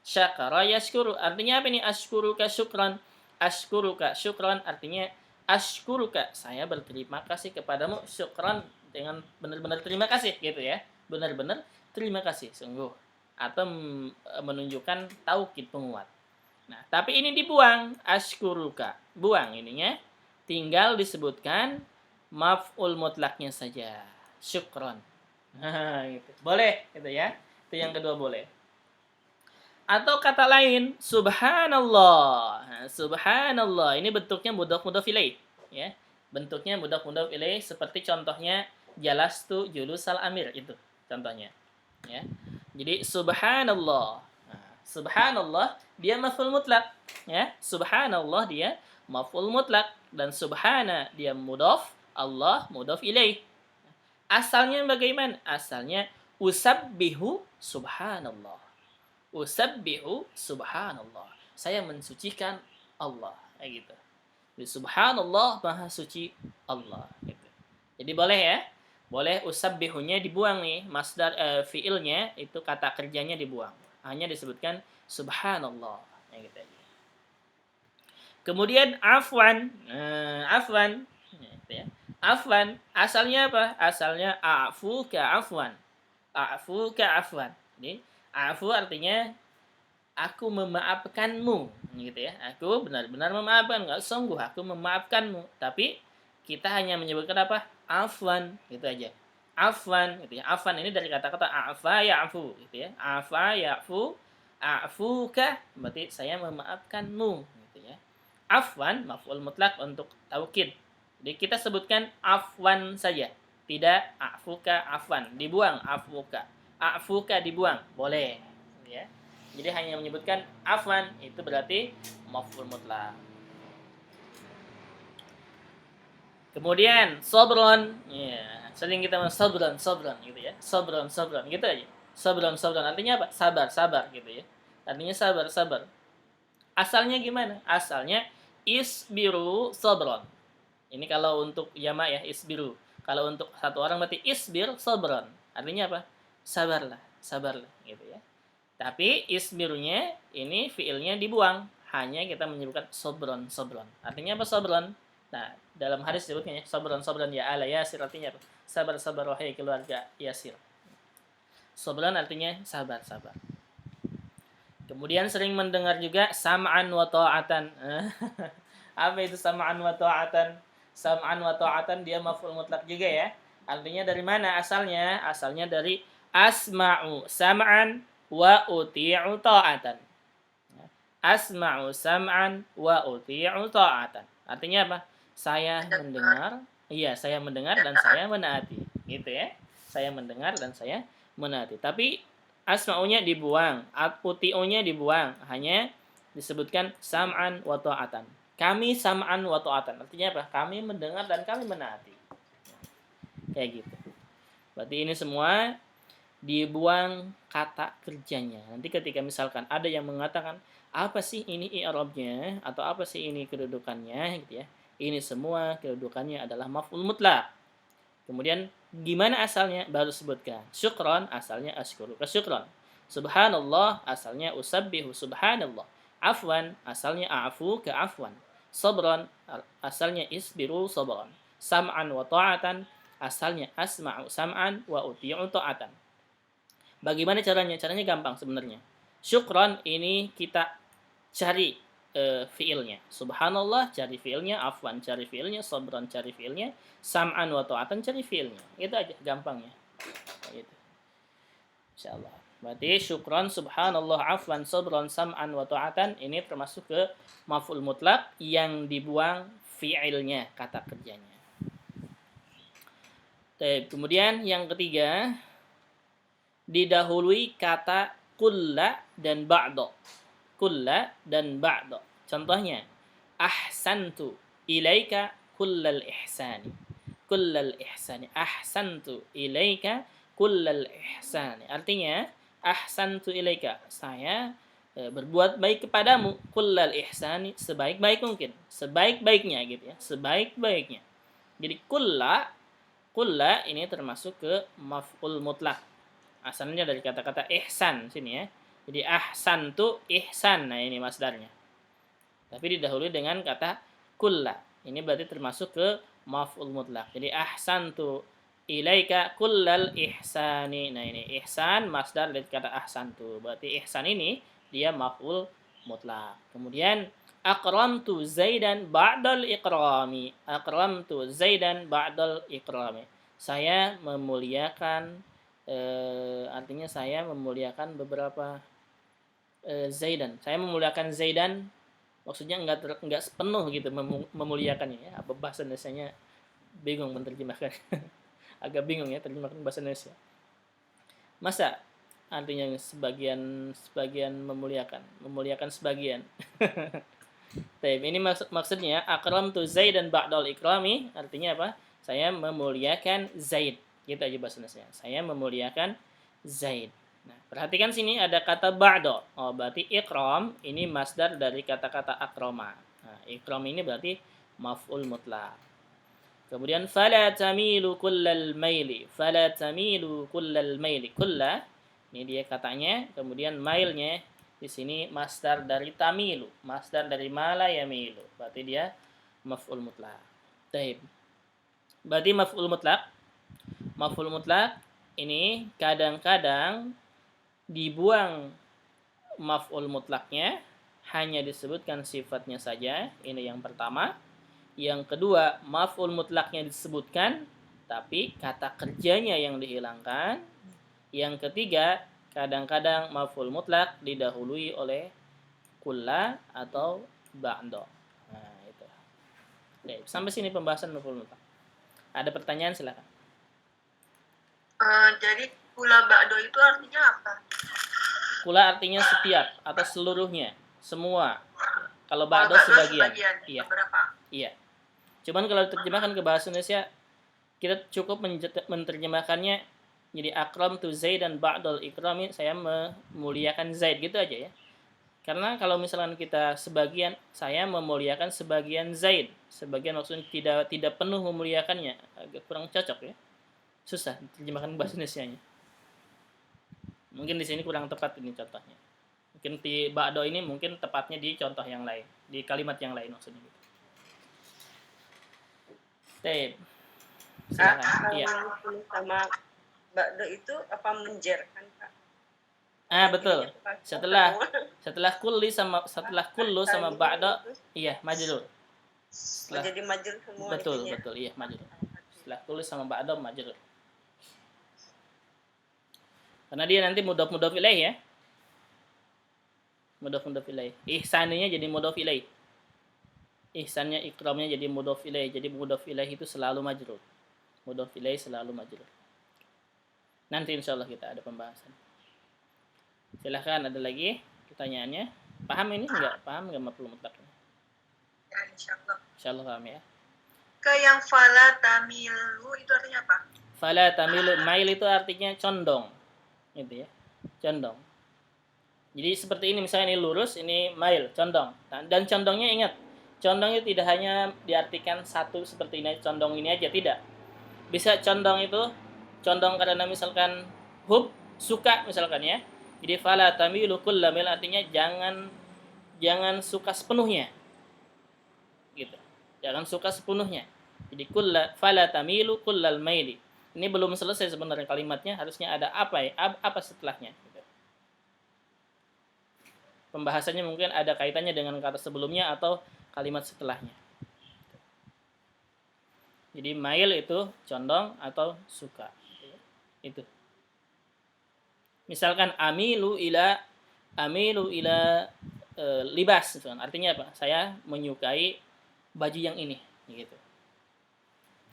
Syakara yashkuru. Artinya apa ini? Ashkuruka syukran. Ashkuruka syukran artinya ashkuruka. Saya berterima kasih kepadamu syukran dengan benar-benar terima kasih gitu ya. Benar-benar terima kasih sungguh. Atau menunjukkan taukid penguat. Nah, tapi ini dibuang, ashkuruka. Buang ininya. Tinggal disebutkan maf'ul mutlaknya saja. Syukron. Nah, gitu. Boleh, gitu ya. Itu yang kedua boleh. Atau kata lain, subhanallah. Nah, subhanallah. Ini bentuknya mudhaf ilaih, ya. Bentuknya mudhaf ilaih seperti contohnya jalastu julusal amir itu contohnya, ya. Jadi subhanallah. Subhanallah dia maf'ul mutlak, ya. Subhanallah dia maf'ul mutlak dan subhana dia mudhaf, Allah mudhaf ilaih. Asalnya bagaimana? Asalnya usabbihu subhanallah. Usabbihu subhanallah. Saya mensucikan Allah, kayak gitu. Jadi subhanallah maha suci Allah gitu. Jadi boleh ya. Boleh usabbihunya dibuang nih, masdar fiilnya itu kata kerjanya dibuang. Hanya disebutkan subhanallah. Ya, gitu aja. Kemudian afwan. Afwan. Gitu ya. Afwan asalnya apa? Asalnya a'fuka afwan. A'fuka afwan. Jadi afu artinya aku memaafkanmu, gitu ya. Aku benar-benar memaafkan, enggak sungguh aku memaafkanmu. Tapi kita hanya menyebutkan apa? Afwan, gitu aja. Afwan, gitu ya. Afwan ini dari kata-kata afa ya'fu, gitu ya. Afa ya'fu, a'fuka berarti saya memaafkanmu, gitu ya. Afwan maf'ul mutlak untuk taukid. Jadi kita sebutkan afwan saja, tidak afuka afwan, dibuang afuka. Afuka dibuang, boleh, gitu ya. Jadi hanya menyebutkan afwan itu berarti maf'ul mutlak. Kemudian sobron, ya, sering kita sobron gitu ya. Sobron gitu aja. Sobron artinya apa? Sabar gitu ya. Artinya sabar. Asalnya gimana? Asalnya isbiru sobron. Ini kalau untuk jama' ya, isbiru. Kalau untuk satu orang berarti isbir sobron. Artinya apa? Sabarlah gitu ya. Tapi isbirunya ini fiilnya dibuang. Hanya kita menyebutkan sobron. Artinya apa sobron? Nah, dalam hadis disebutnya ya, sobron ya ala yasir artinya apa? Sabar wahai keluarga Yasir. Sobron artinya sabar. Kemudian sering mendengar juga sam'an wa ta'atan. Apa itu sam'an wa ta'atan? Sam'an wa ta'atan dia maf'ul mutlak juga ya. Artinya dari mana asalnya? Asalnya dari asma'u sam'an wa uti'u ta'atan. Asma'u sam'an wa uti'u ta'atan. Artinya apa? Saya mendengar dan saya menaati. Gitu ya. Saya mendengar dan saya menaati. Tapi asma'unya dibuang, uti'unya dibuang, hanya disebutkan sam'an wa ta'atan. Kami sam'an wa ta'atan. Artinya apa? Kami mendengar dan kami menaati. Kayak gitu. Berarti ini semua dibuang kata kerjanya. Nanti ketika misalkan ada yang mengatakan apa sih ini i'rabnya atau apa sih ini kedudukannya gitu ya. Ini semua kedudukannya adalah maf'ul mutlak. Kemudian gimana asalnya? Baru sebutkan. Syukron asalnya asykuru syukron. Subhanallah asalnya usabbihu subhanallah. Afwan asalnya a'fu afwan. Sabran asalnya isbiru sabran. Sam'an wa ta'atan asalnya asma'u sam'an wa uti'u ta'atan. Bagaimana caranya? Caranya gampang sebenarnya. Syukron ini kita cari fiilnya. Subhanallah cari fiilnya, afwan cari fiilnya, sabran cari fiilnya, sam'an wa ta'atan cari fiilnya. Itu aja gampangnya. Gitu. Insyaallah. Berarti syukran, subhanallah, afwan, sabran, sam'an wa ta'atan ini termasuk ke maf'ul mutlak yang dibuang fiilnya, kata kerjanya. Kemudian yang ketiga didahului kata kulla dan ba'da. Kulla dan ba'da. Contohnya, ahsantu ilaika kullal ihsani. Kullal ihsani. Ahsantu ilaika kullal ihsani. Artinya, ahsantu ilaika. Saya berbuat baik kepadamu. Kullal ihsani. Sebaik-baik mungkin. Sebaik-baiknya gitu ya. Sebaik-baiknya. Jadi kulla ini termasuk ke maf'ul mutlak. Asalnya dari kata-kata ihsan sini ya. Jadi ahsantu ihsan. Nah ini masdarnya. Tapi didahului dengan kata kulla. Ini berarti termasuk ke maf'ul mutlak. Jadi ahsantu ilaika kullal ihsani. Nah ini ihsan masdar dari kata ahsantu. Berarti ihsan ini dia maf'ul mutlak. Kemudian akramtu zaidan ba'dal ikrami. Akramtu zaidan ba'dal ikrami. Saya memuliakan artinya saya memuliakan beberapa Zaidan. Saya memuliakan Zaidan maksudnya enggak sepenuh gitu memuliakannya ya. Apa bahasa Indonesianya bingung menerjemahkan. Agak bingung ya terjemahkan bahasa Indonesia. Masa artinya sebagian memuliakan sebagian. Ini maksudnya akramtu Zaidan ba'dal ikrami artinya apa? Saya memuliakan Zaid. Gitu aja bahasa Indonesia. Saya memuliakan Zaid. Nah, perhatikan sini ada kata ba'da. Oh, berarti ikram ini masdar dari kata-kata akrama. Nah, ikram ini berarti maf'ul mutlak. Kemudian fala tamilu kullal maili. Fala tamilu kullal maili. Kulla ini dia katanya, kemudian mailnya di sini masdar dari tamilu, masdar dari mala yamilu. Berarti dia maf'ul mutlaq. Baik. Berarti maf'ul mutlaq. Maf'ul mutlaq ini kadang-kadang dibuang maf'ul mutlaknya, hanya disebutkan sifatnya saja. Ini yang pertama. Yang kedua, maf'ul mutlaknya disebutkan tapi kata kerjanya yang dihilangkan. Yang ketiga, kadang-kadang maf'ul mutlak didahului oleh kulla atau ba'da. Nah, itu. Oke, sampai sini pembahasan maf'ul mutlak. Ada pertanyaan silakan. Jadi kula ba'do itu artinya apa? Kula artinya setiap atau seluruhnya, semua. Kalau Kalau ba'do ba'do sebagian. Iya. Beberapa. Iya. Cuman kalau diterjemahkan ke bahasa Indonesia, kita cukup menerjemahkannya jadi akram tu Zaid dan ba'dal ikrami, saya memuliakan Zaid gitu aja ya. Karena kalau misalkan kita sebagian, saya memuliakan sebagian Zaid, sebagian maksudnya tidak penuh memuliakannya, agak kurang cocok ya. Susah diterjemahkan ke bahasa Indonesianya. Mungkin di sini kurang tepat ini contohnya. Mungkin di ba'do ini mungkin tepatnya di contoh yang lain, di kalimat yang lain maksudnya gitu. Tep. Silakan. Kalau Iya. tulis sama bakdo itu apa menjerkan, Kak? Betul. Jadinya Setelah kulli sama kullu sama ba'da, iya majrur. jadi majrur semua Betul, itunya. betul, iya majrur. Setelah kulli sama ba'da majrur. Karena dia nanti mudhaf ilaih ya. Mudhaf ilaih. Ihsannya jadi mudhaf ilaih. Ihsannya ikramnya jadi mudhaf ilaih. Jadi mudhaf ilaih itu selalu majrur. Mudhaf ilaih selalu majrur. Nanti insyaallah kita ada pembahasan. Silahkan, ada lagi pertanyaannya. Paham ini enggak? Paham enggak maf'ul mutlaq? Ya, insyaallah. Insyaallah paham ya. Ke yang fala tamilu itu artinya apa? Fala tamilu, mail itu artinya condong. Gitu ya. Condong. Jadi seperti ini, misalnya ini lurus, ini mail, condong. Dan condongnya ingat, condong itu tidak hanya diartikan satu seperti ini, condong ini aja, tidak. Bisa condong itu, condong karena misalkan hub, suka misalkan ya. Jadi fala tamilu kulla mail artinya jangan suka sepenuhnya. Gitu. Jangan suka sepenuhnya. Jadi fala tamilu kullal maili. Ini belum selesai sebenarnya kalimatnya, harusnya ada apa ya? Apa setelahnya? Gitu. Pembahasannya mungkin ada kaitannya dengan kata sebelumnya atau kalimat setelahnya. Jadi mail itu condong atau suka. Itu. Misalkan amilu ila libas, artinya apa? Saya menyukai baju yang ini, gitu.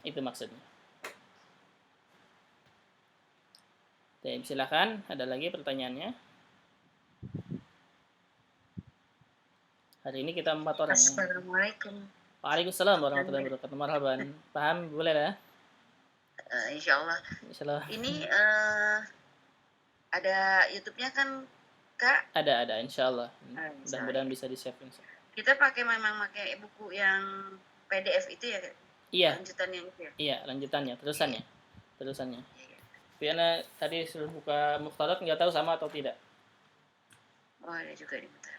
Itu maksudnya. Oke, silakan, ada lagi pertanyaannya? Hari ini kita 4 orang. Assalamualaikum. Waalaikumsalam warahmatullahi wabarakatuh. Marhaban. Paham? Boleh lah. Insyaallah. Insyaallah. Ini ada YouTube-nya kan, Kak? Ada insyaallah. Mudah-mudahan bisa di-save. Kita memang pakai buku yang PDF itu ya, Kak? Iya. Lanjutannya itu ya? Iya, lanjutannya, terusannya. Piana tadi sudah buka Muqtadat, nggak tahu sama atau tidak. Oh, ada juga di bentar.